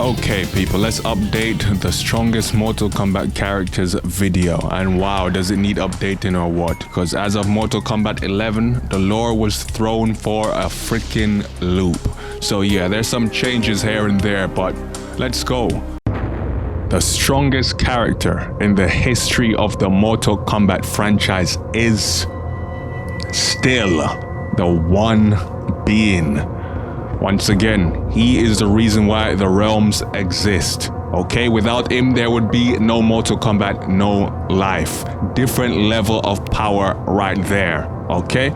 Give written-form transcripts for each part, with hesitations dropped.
Okay people, let's update the strongest Mortal Kombat characters video. And wow, does it need updating or what? Because as of Mortal Kombat 11, the lore was thrown for a freaking loop. So yeah, there's some changes here and there, but let's go. The strongest character in the history of the Mortal Kombat franchise is still the one being. Once again, he is the reason why the realms exist. Okay, without him, there would be no Mortal Kombat, no life. Different level of power right there. Okay?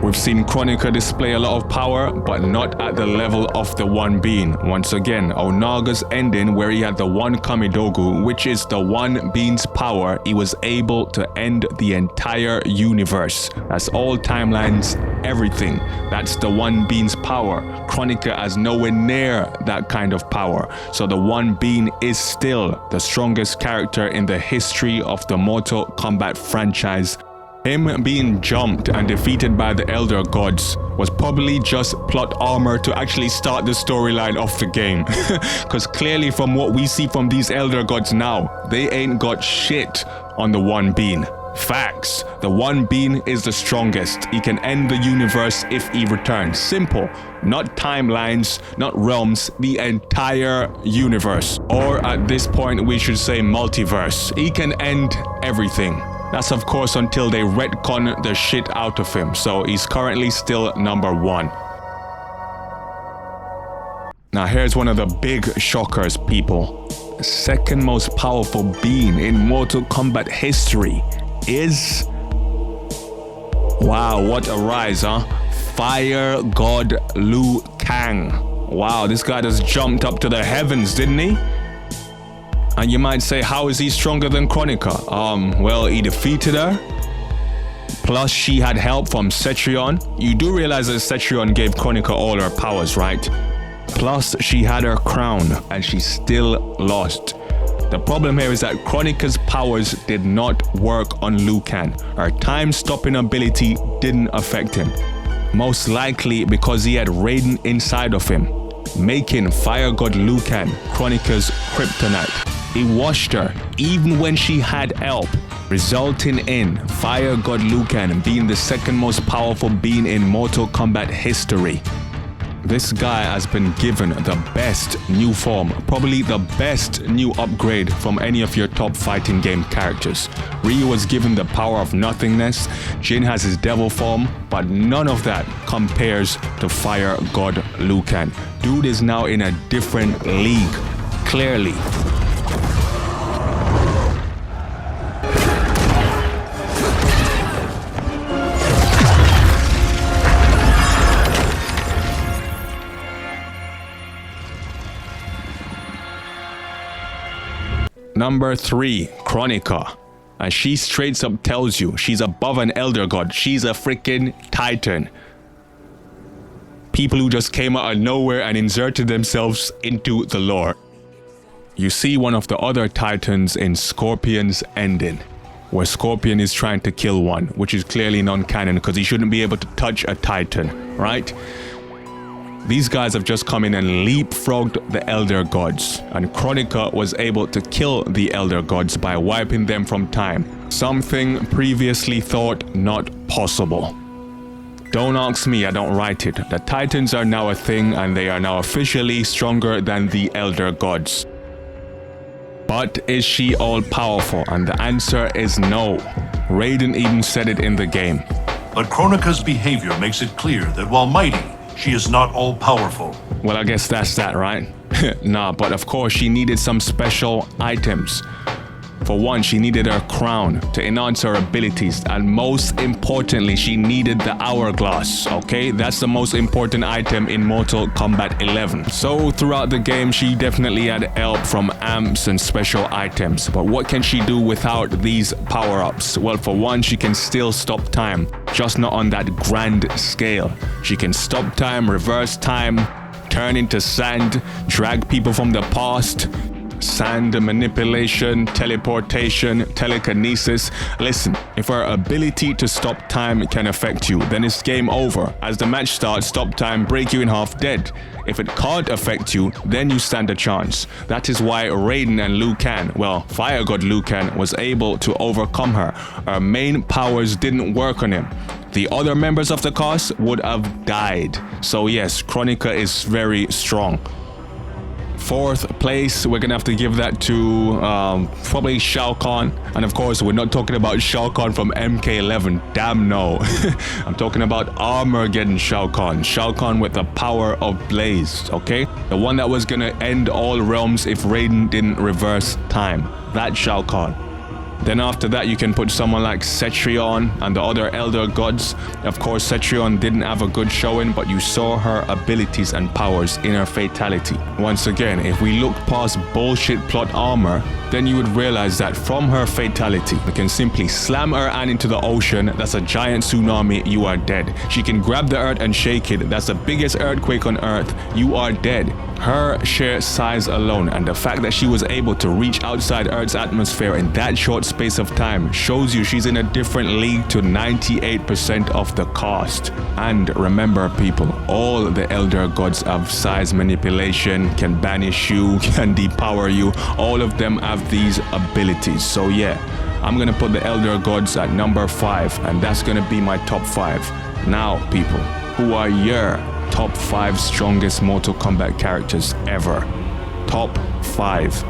We've seen Kronika display a lot of power, but not at the level of the one being. Once again, Onaga's ending, where he had the one Kamidogu, which is the one being's power, he was able to end the entire universe. That's all timelines, everything. That's the one being's power. Kronika has nowhere near that kind of power. So the one being is still the strongest character in the history of the Mortal Kombat franchise. Him being jumped and defeated by the Elder Gods was probably just plot armor to actually start the storyline of the game. Because clearly from what we see from these Elder Gods now, they ain't got shit on the one being. Facts. The one being is the strongest. He can end the universe if he returns. Simple. Not timelines, not realms, the entire universe. Or at this point we should say multiverse. He can end everything. That's of course until they retcon the shit out of him. So he's currently still number one. Now here's one of the big shockers, people. The second most powerful being in Mortal Kombat history is... Wow, what a rise, huh? Fire God Liu Kang. Wow, this guy just jumped up to the heavens, didn't he? And you might say, how is he stronger than Kronika? Well, he defeated her. Plus, she had help from Cetrion. You do realize that Cetrion gave Kronika all her powers, right? Plus, she had her crown, and she still lost. The problem here is that Kronika's powers did not work on Liu Kang. Her time-stopping ability didn't affect him. Most likely because he had Raiden inside of him, making Fire God Liu Kang Kronika's kryptonite. He washed her even when she had help, resulting in Fire God Liu Kang being the second most powerful being in Mortal Kombat history. This guy has been given the best new form, probably the best new upgrade from any of your top fighting game characters. Ryu was given the power of nothingness, Jin has his devil form, but none of that compares to Fire God Liu Kang. Dude is now in a different league, clearly. Number 3, Kronika. And she straight up tells you she's above an Elder God. She's a freaking Titan. People who just came out of nowhere and inserted themselves into the lore. You see one of the other Titans in Scorpion's ending, where Scorpion is trying to kill one, which is clearly non-canon because he shouldn't be able to touch a Titan, right? These guys have just come in and leapfrogged the Elder Gods, and Kronika was able to kill the Elder Gods by wiping them from time. Something previously thought not possible. Don't ask me, I don't write it. The Titans are now a thing, and they are now officially stronger than the Elder Gods. But is she all-powerful? And the answer is no. Raiden even said it in the game. But Kronika's behavior makes it clear that while mighty, she is not all-powerful. Well, I guess that's that, right? Nah, but of course she needed some special items. For one, she needed her crown to enhance her abilities, and most importantly, she needed the hourglass, okay? That's the most important item in Mortal Kombat 11. So throughout the game, she definitely had help from amps and special items. But what can she do without these power-ups? Well, for one, she can still stop time, just not on that grand scale. She can stop time, reverse time, turn into sand, drag people from the past, sand manipulation, teleportation, telekinesis. Listen, if her ability to stop time can affect you, then it's game over. As the match starts, stop time, break you in half, dead. If it can't affect you, then you stand a chance. That is why Raiden and Liu Kang, well, Fire God Liu Kang, was able to overcome her. Her main powers didn't work on him. The other members of the cast would have died. So yes, Kronika is very strong. Fourth place, we're gonna have to give that to probably Shao Kahn. And of course, we're not talking about Shao Kahn from MK11. Damn no. I'm talking about Armageddon Shao Kahn. Shao Kahn with the power of Blaze, okay? The one that was gonna end all realms if Raiden didn't reverse time. That Shao Kahn. Then after that, you can put someone like Cetrion and the other elder gods. Of course, Cetrion didn't have a good showing, but you saw her abilities and powers in her fatality. Once again, if we look past bullshit plot armor, then you would realize that from her fatality, you can simply slam her hand into the ocean. That's a giant tsunami, you are dead. She can grab the earth and shake it. That's the biggest earthquake on earth, you are dead. Her sheer size alone and the fact that she was able to reach outside Earth's atmosphere in that short space of time shows you she's in a different league to 98% of the cast. And remember people, all the elder gods have size manipulation, can banish you, can depower you. All of them have these abilities. So yeah, I'm gonna put the elder gods at number 5, and that's gonna be my top 5. Now people, who are your top 5 strongest Mortal Kombat characters ever? Top 5.